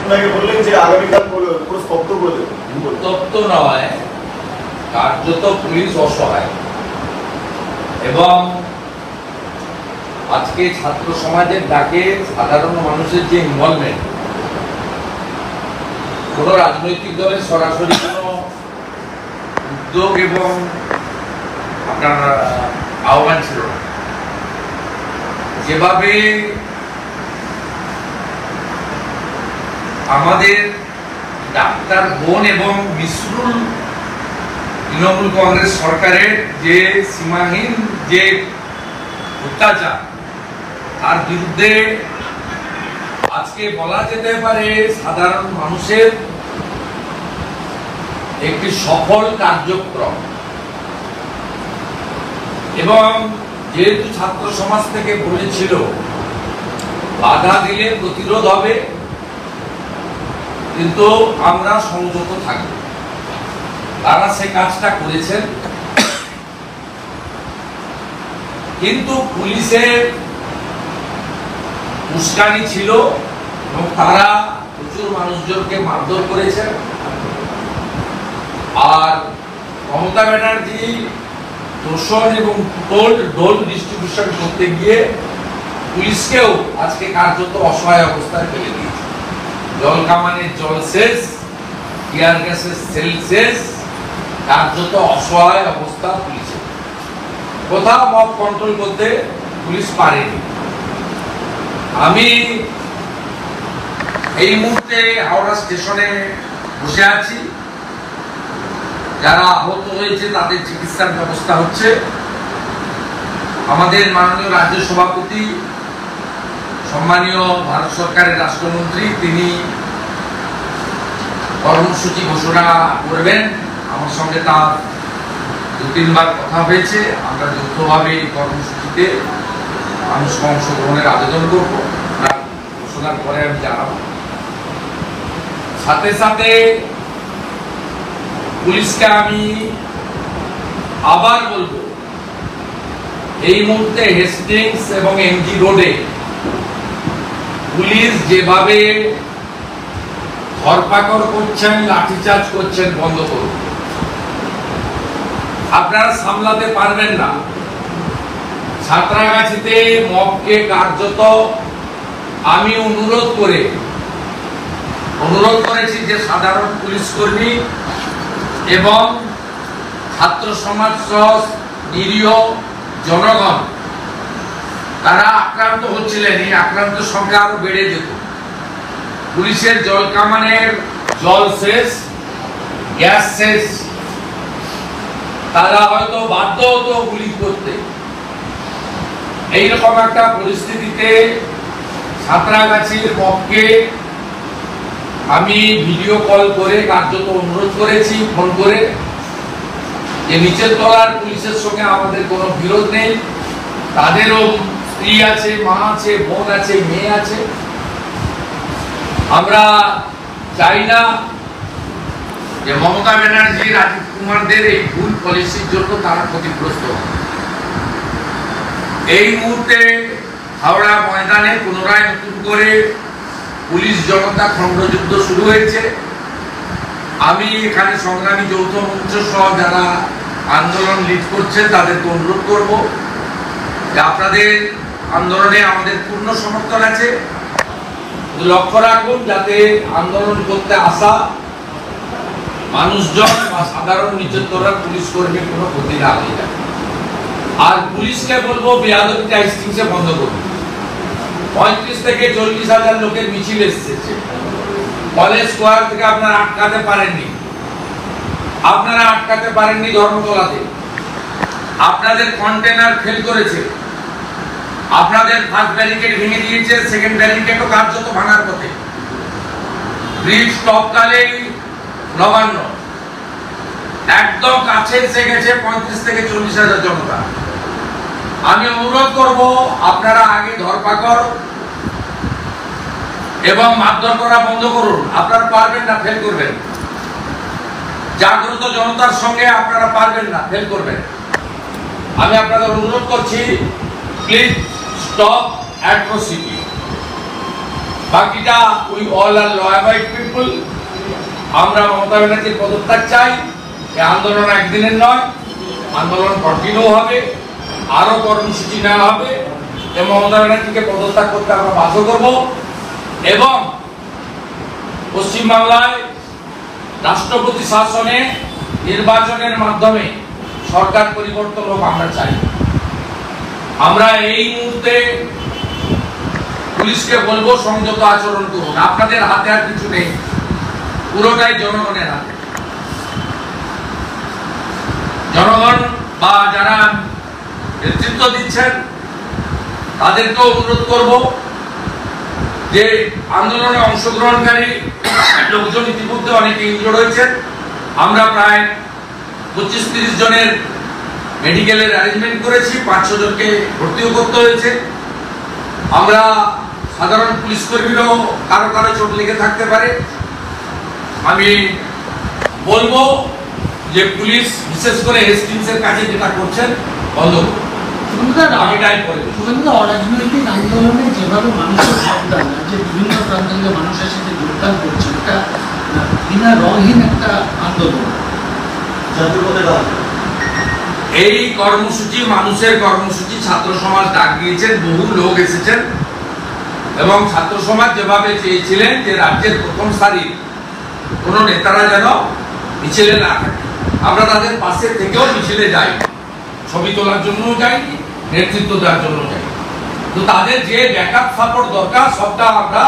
আপনাকে বললেন যে আগামীকাল পুরো স্তব্ধ করে দেবেন। স্তব্ধ নয়, কার্যত পুলিশ অসহায় এবং আজকে ছাত্র সমাজের ডাকে সাধারণ মানুষের যে ইনভলভমেন্ট, কোন রাজনৈতিক দলের সরাসরি কোন উদ্যোগ এবং আপনার আহ্বান ছিল না। যেভাবে আমাদের ডাক্তার বোন এবং মিসরুল তৃণমূল কংগ্রেস সরকারের যে সীমাহীন যে অত্যাচার, তার বিরুদ্ধে আজকে বলা যেতে পারে সাধারণ মানুষের একটি সফল কার্যক্রম। এবং যেহেতু ছাত্র সমাজ থেকে বলেছিল বাধা দিলে প্রতিরোধ হবে, কিন্তু আমরা সংযত থাকব, তারা সে কাজটা করেছেন। কিন্তু পুলিশের উস্কানি ছিল এবং তারা প্রচুর মানুষজনকে মারধর করেছেন। আর মমতা ব্যানার্জি তোষণ এবং ডোল ডিস্ট্রিবিউশন করতে গিয়ে পুলিশকেও আজকে কার্যত অসহায় অবস্থায় ফেলে দিয়েছে। জল কামানের জল শেষ, টিয়ার গ্যাসের সেল শেষ, কার্যত অসহায় অবস্থা পুলিশের। কোথাও মব কন্ট্রোল করতে পুলিশ পারেনি। আমি এই মুহূর্তে হাওড়া স্টেশনে বসে আছি। যারা আহত হয়েছে তাদের চিকিৎসার ব্যবস্থা হচ্ছে। আমাদের মাননীয় রাজ্য সভাপতি, সম্মানীয় ভারত সরকারের রাষ্ট্রমন্ত্রী, তিনি কর্মসূচি ঘোষণা করবেন। আমার সঙ্গে তার 2-3 বার কথা হয়েছে। আমরা যৌথভাবে এই কর্মসূচিতে মানুষকে অংশগ্রহণের আবেদন করব। ঘোষণার পরে আমি জানাবো। সাথে সাথে পুলিশকে আমি আবার বলবো, এই মুহূর্তে হেস্টিংস এবং এমজি রোডে পুলিশ যেভাবে ধরপাকড় করছেন, লাঠিচার্জ করছেন, বন্ধ করুন। আপনারা সামলাতে পারবেন না। সাঁতরাগাছিতে মবকে কার্যত আমি অনুরোধ করেছি যে সাধারণ পুলিশ কর্মী এবং ছাত্র সমাজ সহ নিরীহ জনগণ তারা আক্রান্ত হচ্ছিলেন। এই আক্রান্ত সংখ্যা আরো বেড়ে যেত। পুলিশের জল কামানের জল শেষ, গ্যাস শেষ, তারা হয়তো বাধ্য হতো গুলি করতে। এইরকম একটা পরিস্থিতিতে সাঁতরাগাছির মবকে আমি ভিডিও কল করে কার্যত অনুরোধ করেছি, ফোন করে, যে নিচের তলার পুলিশের সঙ্গে আমাদের কোনো বিরোধ নেই। তাদেরও স্ত্রী আছে, মা আছে, বোন আছে, মেয়ে আছে। আমরা চাই না যে মমতা ব্যানার্জি, রাজীব কুমারদের এই ভুল পলিসির জন্য তারা ক্ষতিগ্রস্ত হয়। এই মুহূর্তে হাওড়া ময়দানে পুনরায় নতুন করে পুলিশ জনতা খণ্ডযুদ্ধ শুরু হয়েছে। আমি এখানে সংগ্রামী যৌথ মঞ্চ সহ যারা আন্দোলন লিড করছেন তাদেরকে অনুরোধ করব যে আপনাদের আন্দোলনে আমাদের পূর্ণ সমর্থন আছে। লক্ষ্য রাখুন যাতে আন্দোলন করতে আসা মানুষজন বা সাধারণ নিচের তলার পুলিশ কর্মীর কোনো ক্ষতি না হয়ে যায়। আর পুলিশকে বলবো বেয়াদবিটা হেস্টিংসে বন্ধ করুন। 35 থেকে 40 হাজার লোকের মিছিল এসেছে। কলেজ স্কোয়ার থেকে আপনারা আটকাতে পারেননি ধর্মতলাতে। আপনাদের কন্টেনার ফেল করেছে, আপনাদের ফার্স্ট ব্যারিকেড ভেঙে দিয়েছে, সেকেন্ড ব্যারিকেডও কার্যত ভাঙার পথে। ব্রিজ টপকালেই নবান্ন একদম কাছে এসে গেছে 35 থেকে 40 হাজার জনতা। আমি অনুরোধ করব আপনারা আগে ধরপাকড় এবং মারধর করা বন্ধ করুন। আপনারা পারবেন না, ফেল করবেন। জাগ্রত জনতার সঙ্গে আপনারা পারবেন না, ফেল করবেন। আমি আপনাদের অনুরোধ করছি, প্লিজ স্টপ অ্যাট্রোসিটি। বাকিটা we all are law abide people. আমরা মমতা ব্যানার্জির পদত্যাগ চাই। এই আন্দোলন একদিনের নয়, আন্দোলন কন্টিনিউ হবে, আরো কর্মসূচি নেওয়া হবে এবং মমতা ব্যানার্জিকে পদত্যাগ করতে আমরা বাধ্য করব। এবং পশ্চিমবাংলায় রাষ্ট্রপতি শাসনে নির্বাচনের মাধ্যমে সরকার পরিবর্তন হোক আমরা চাই। আমরা এই মুহূর্তে পুলিশকে বলবো সংযত আচরণ করুন। আপনাদের হাতে আর কিছু নেই, পুরোটাই জনগণের হাতে। জনগণ বা যারা নেতৃত্ব দিচ্ছেন তাদেরকেও অনুরোধ করব যে আন্দোলনে অংশগ্রহণকারী লোকজন ইতিমধ্যে অনেকে ইনজোর্ড হয়েছেন। আমরা প্রায় 25-30 জনের মেডিকেলের অ্যারেঞ্জমেন্ট করেছি, 500 জনকে ভর্তিও করতে হয়েছে। আমরা সাধারণ পুলিশ কর্মীরাও কারো কারো চোট লেগে থাকতে পারে। আমি বলবো যে পুলিশ বিশেষ করে হেস্টিংসের কাছে যেটা করছেন বন্ধ করুন। অরাজনৈতিক আন্দোলনে যেভাবে মানুষের যোগদান, যে বিভিন্ন প্রান্ত থেকে মানুষ এসে যে যোগদান করছে, এটা বিনা রঙহীন একটা আন্দোলন। এই কর্মসূচি মানুষের কর্মসূচি ছাত্র সমাজ ডাক দিয়েছেন, বহু লোক এসেছেন এবং ছাত্র সমাজ যেভাবে চেয়েছিলেন যে রাজ্যের প্রথম সারির কোন নেতারা যেন মিছিলে না থাকে, আমরা তাদের পাশে থেকেও মিছিলে যাই, ছবি তোলার জন্য যাইনি, নেতৃত্ব দেওয়ার জন্য যাই। তো তাদের যে ব্যাকআপ সাপোর্ট দরকার সবটা আমরা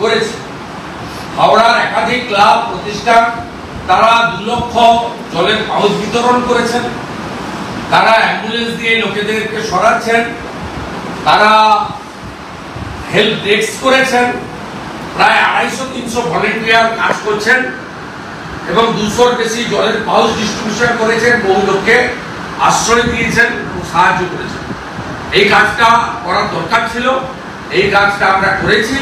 করেছি। হাওড়ার একাধিক ক্লাব প্রতিষ্ঠান তারা 2 লক্ষ জলের পাউচ বিতরণ করেছেন, তারা অ্যাম্বুলেন্স দিয়ে লোকেদেরকে সরাচ্ছেন, তারা হেল্প ডেস্ক করেছেন, প্রায় 250-300 ভলেন্টিয়ার কাজ করছেন এবং 200-র বেশি জলের পাউচ ডিস্ট্রিবিউশন করেছেন, বহু লোককে আশ্রয় দিয়েছেন এবং সাহায্য করেছেন। এই কাজটা করার দরকার ছিল, এই কাজটা আমরা করেছি।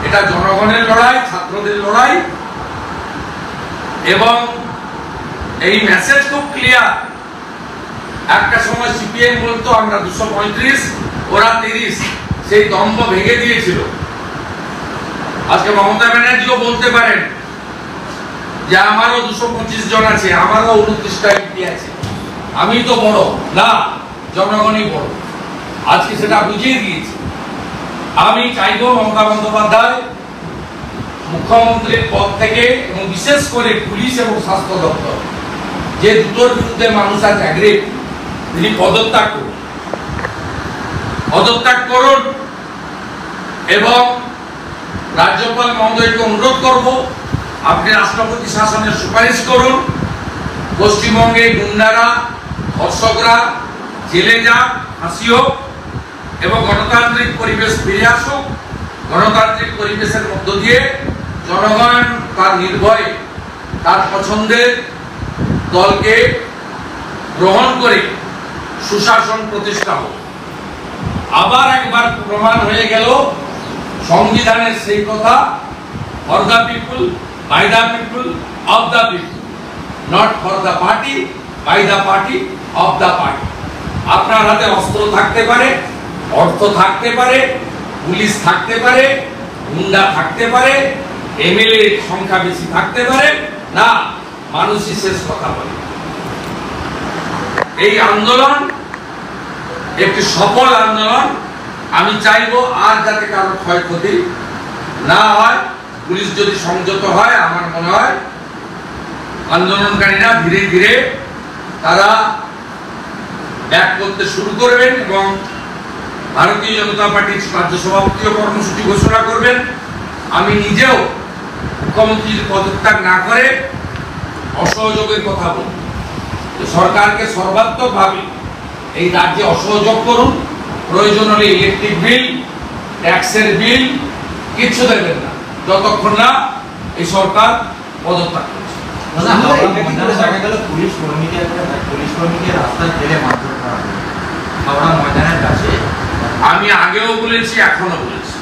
এটা জনগণের লড়াই, ছাত্রদের লড়াই এবং এই মেসেজ খুব ক্লিয়ার। একটা সময় সিপিএম বলতো আমরা 235, ওরা 30, সেই দম্ভ ভেঙে দিয়েছিল। আজকে মমতা ব্যানার্জিও বলতে পারেন যে আমারও 225 জন আছে, আমারও 29টা এমপি আছে, আমি তো বড় না, জনগণই বড়। আজকে সেটা বুঝিয়ে দিয়েছি। আমি চাইব মমতা বন্দ্যোপাধ্যায় মুখ্যমন্ত্রীর পদ থেকে এবং বিশেষ করে পুলিশ এবং স্বাস্থ্য দপ্তর, যে দুটোর বিরুদ্ধে মানুষ আজ অ্যাগ্রেভ, তিনি পদত্যাগ করুন এবং রাজ্যপাল মহোদয়কে অনুরোধ করব আপনি রাষ্ট্রপতি শাসনের সুপারিশ করুন। পশ্চিমবঙ্গে গুন্ডারা, ধর্ষকরা জেলে যাক, ফাঁসি হোক এবং গণতান্ত্রিক পরিবেশ ফিরে আসুক। গণতান্ত্রিক পরিবেশের মধ্য দিয়ে জনগণ তার নির্ভয়ে তার পছন্দের দলকে গ্রহণ করে সুশাসন প্রতিষ্ঠা হোক। আবার একবার প্রমাণ হয়ে গেল সংবিধানের সেই কথা, for the people, by the people, of the people, not for the party, by the party, of the party. আপনার হাতে অস্ত্র থাকতে পারে, অর্থ থাকতে পারে, পুলিশ থাকতে পারে, গুন্ডা থাকতে পারে, এমএলএ সংখ্যা বেশি থাকতে পারে না, মানুষই শেষ কথা বলে। এই আন্দোলন একটি সফল আন্দোলন। আমি চাইবো আর যাতে কারো ক্ষয়ক্ষতি না হয়। পুলিশ যদি সংযত হয়, আমার মনে হয় আন্দোলনকারীরা ধীরে ধীরে তারা ব্যাক করতে শুরু করবেন এবং ভারতীয় জনতা পার্টির রাজ্য সভাপতিও কর্মসূচি ঘোষণা করবেন। আমি নিজেও মুখ্যমন্ত্রীর পদত্যাগ না করে অসহযোগের কথা বলব। সরকারকে সর্বাত্মকভাবে এই রাজ্যে অসহযোগ করুন। প্রয়োজন হলে ইলেকট্রিক বিল, ট্যাক্সের বিল কিছু দেবেন না যতক্ষণ না এই সরকার পদত্যাগ করছে। পুলিশ কর্মীকে রাস্তায় ফেলে মারধর করা হয় হাওড়া ময়দানের কাছে। আমি আগেও বলেছি, এখনো বলেছি,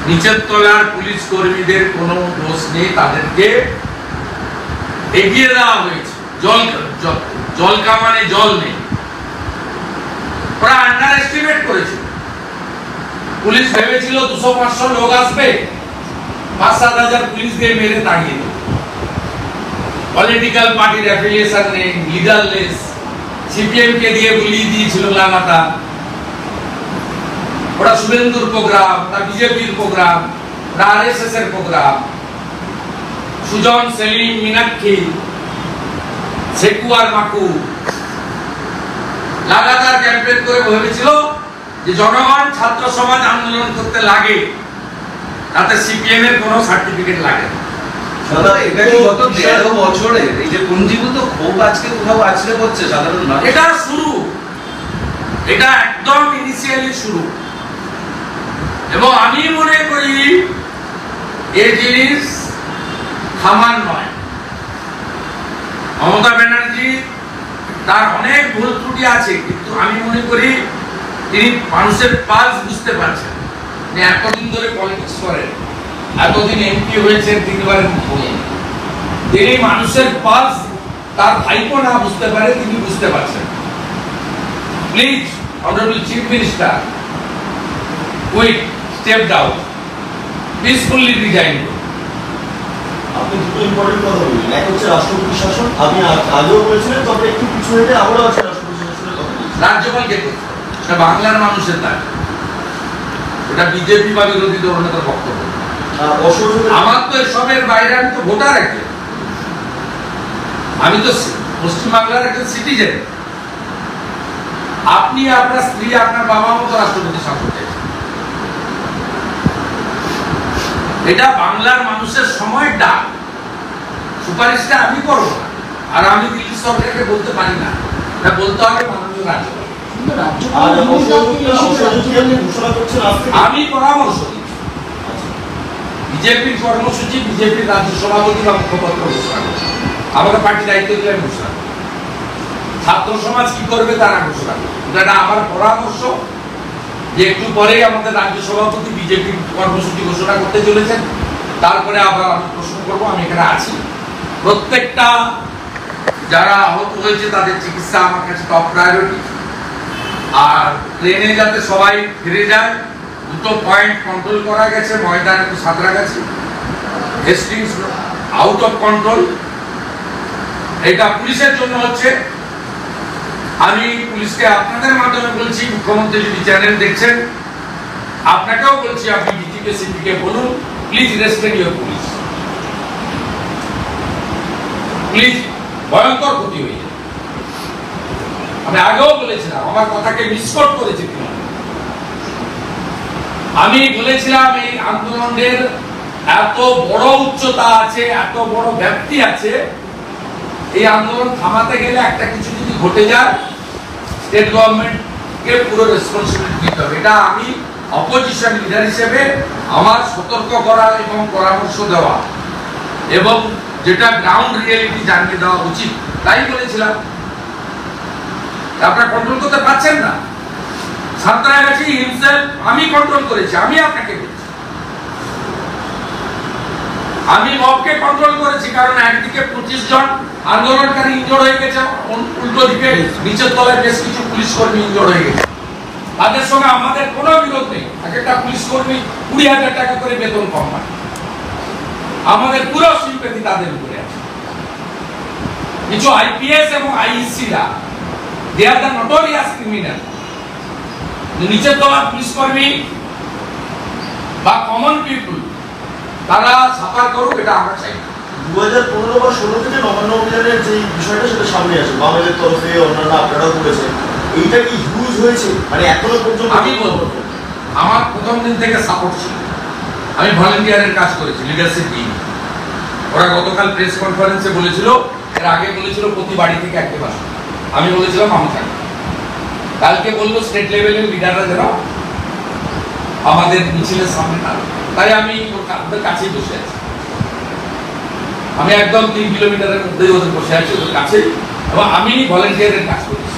নিচের তলার পুলিশ কর্মীদের কোনো দোষ নেই, তাদেরকে এগিয়ে দেওয়া হয়েছে। জল কামানে জল নেই, ওরা আন্ডার এস্টিমেট করেছে। পুলিশ ভেবেছিল 200-500 লোক আসবে, 5-7 হাজার পুলিশ দিয়ে মেরে তাড়িয়ে দেবে। পলিটিক্যাল পার্টির অ্যাফিলিয়েশন নেই, লিডারলেস, সিপিএম কে দিয়ে বুলিয়ে দিয়েছিল লাগাতার। ওটা শুভেন্দুর প্রোগ্রাম, ওটা বিজেপির প্রোগ্রাম, ওটা আরএসএস এর প্রোগ্রাম। সুজন, সেলিম, মীনাক্ষী, সেকু আর মাকু লাগাতার ক্যাম্পেইন করে ভেবেছিল যে জনগণ ছাত্র সমাজ আন্দোলন করতে লাগে, তাতে সিপিএম এর কোনো সার্টিফিকেট লাগে না। দাদা, এটা কি গত 13 বছরে এই যে পুঞ্জীভূত ক্ষোভ আজকে কোথাও আছড়ে পড়ছে সাধারণ মানুষ? এটা শুরু, এটা একদম ইনিশিয়ালি শুরু। এবং আমি মনে করি এই জিনিস থামার নয়। মমতা ব্যানার্জি তার অনেক ভুল ত্রুটি আছে, কিন্তু আমি মনে করি তিনি মানুষের পালস বুঝতে পারছেন। এতদিন ধরে পলিটিক্স করেন, এতদিন এমপি হয়েছেন, 3 বার তিনি মানুষের পালস তার ভাইপো না বুঝতে পারে, তিনি বুঝতে পারছেন। Please honourable chief minister, quick step down, peacefully resign. আপনি দুটো ইম্পর্টেন্ট কথা বললেন, এক হচ্ছে রাষ্ট্রপতি শাসন, আপনি আগেও বলেছিলেন, তবে একটু পিছু হেঁটে আমরাও আছে রাষ্ট্রপতি শাসনের কথা বলছি। রাজ্যপালকে করতে হবে, এটা বাংলার মানুষের দাবি, এটা বিজেপি বা বিরোধী দলনেতার বক্তব্য। আমার তো এসবের বাইরে, আমি তো ভোটার একজন, আমি তো পশ্চিমবাংলার একজন সিটিজেন। আপনি আপনার স্ত্রী, আপনার বাবা মতো রাষ্ট্রপতি শাসন চাইছেন, এটা বাংলার মানুষের সময়ের ডাক। সুপারিশটা আমি করব না, আর আমি দিল্লি সরকারকে বলতে পারি না, এটা বলতে হবে মাননীয় রাজ্যপাল। আমি পরামর্শ দিচ্ছি, বিজেপির কর্মসূচি বিজেপির রাজ্য সভাপতি বা মুখপাত্র ঘোষণা করছে, আমাকে পার্টি দায়িত্ব দিলে আমি ঘোষণা করব। ছাত্র সমাজ কি করবে তারা ঘোষণা করবে, এটা আমার পরামর্শ। যে একটু পরেই আমাদের রাজ্য সভাপতি বিজেপির কর্মসূচি ঘোষণা করতে চলেছেন, তারপরে আবার আমি প্রশ্ন করবো। আমি এখানে আছি, প্রত্যেকটা যারা আহত হয়েছে তাদের চিকিৎসা আমার কাছে টপ প্রায়োরিটি। আর ট্রেনে যাতে সবাই ফিরে যায়, 2টো পয়েন্ট কন্ট্রোল করা গেছে, ময়দানে তো Santragachi, Hastings out of control. এটা পুলিশের জন্য হচ্ছে। আমি পুলিশকে আপনাদের মাধ্যমে বলছি, মুখ্যমন্ত্রী যদি চ্যানেল দেখছেন, আপনাকেও বলছি, আপনি ডিজিপি সিপিকে বলুন, please restrain your police. Please, ভয়ঙ্কর ক্ষতি হয়ে যায়। আমি আগেও বলেছিলাম, আমার কথাকে মিসকোট করেছে তিনি। আমি বলেছিলাম এই আন্দোলনের এত বড় উচ্চতা আছে, এত বড় ব্যাপ্তি আছে, এই আন্দোলন থামাতে গেলে একটা কিছু যদি ঘটে যায়, স্টেট গভর্নমেন্টকে পুরো রেসপন্সিবিলিটি নিতে হবে। এটা আমি অপোজিশন লিডার হিসেবে আমার সতর্ক করা এবং পরামর্শ দেওয়া, এবং যেটা গ্রাউন্ড রিয়েলিটি জানিয়ে দেওয়া উচিত, তাই বলেছিলাম। আপনারা কন্ট্রোল করতে পারছেন না, সাঁতরাগাছি হিমসেলফ আমি কন্ট্রোল করেছি, আমি আপনাকে বলছি, আমি মবকে কন্ট্রোল করেছি। কারণ একদিকে 25 জন আন্দোলনকারী ইনজোর্ড হয়ে গেছে, উল্টো দিকে নিচের তলায় বেশ কিছু পুলিশ কর্মী ইনজোর্ড হয়ে গেছে। তাদের সঙ্গে আমাদের কোনো বিরোধ নেই। একটা পুলিশ কর্মী 20,000 টাকা করে বেতন কম পায়, আমাদের পুরো সিম্পেথি তাদের উপরে আছে। কিছু আইপিএস এবং আইইসিরা, দে আর দ্য নোটোরিয়াস ক্রিমিনাল। নিচের তলার পুলিশ কর্মী বা কমন পিপল তারা সাফার করুক, এটা আমরা চাই। 2015 বা 16 থেকে নবান্ন অভিযানের যে বিষয়টা, সেটা সামনে আসে বামেদের তরফে, অন্যান্য আপনারাও করেছেন। এইটা কি ইউজ হয়েছে? মানে এখনো পর্যন্ত আমি বলবো, আমার প্রথম দিন থেকে সাপোর্ট ছিল। আমি ভলেন্টিয়ারের কাজ করেছি, লিডারশিপ টিম। ওরা গতকাল প্রেস কনফারেন্সে বলেছিল, এর আগে বলেছিল প্রতি বাড়ি থেকে একটা বাস। আমি বলেছিলাম আমি থাকবো। কালকে বললো স্টেট লেভেলের লিডাররা যেন আমাদের মিছিলের সামনে না, তাই আমি ওদের কাছেই বসে আছি। আমি একদম 3 কিলোমিটারের মধ্যেই ওদের বসে আছি, ওদের কাছেই, এবং আমি ভলেন্টিয়ারের কাজ করেছি।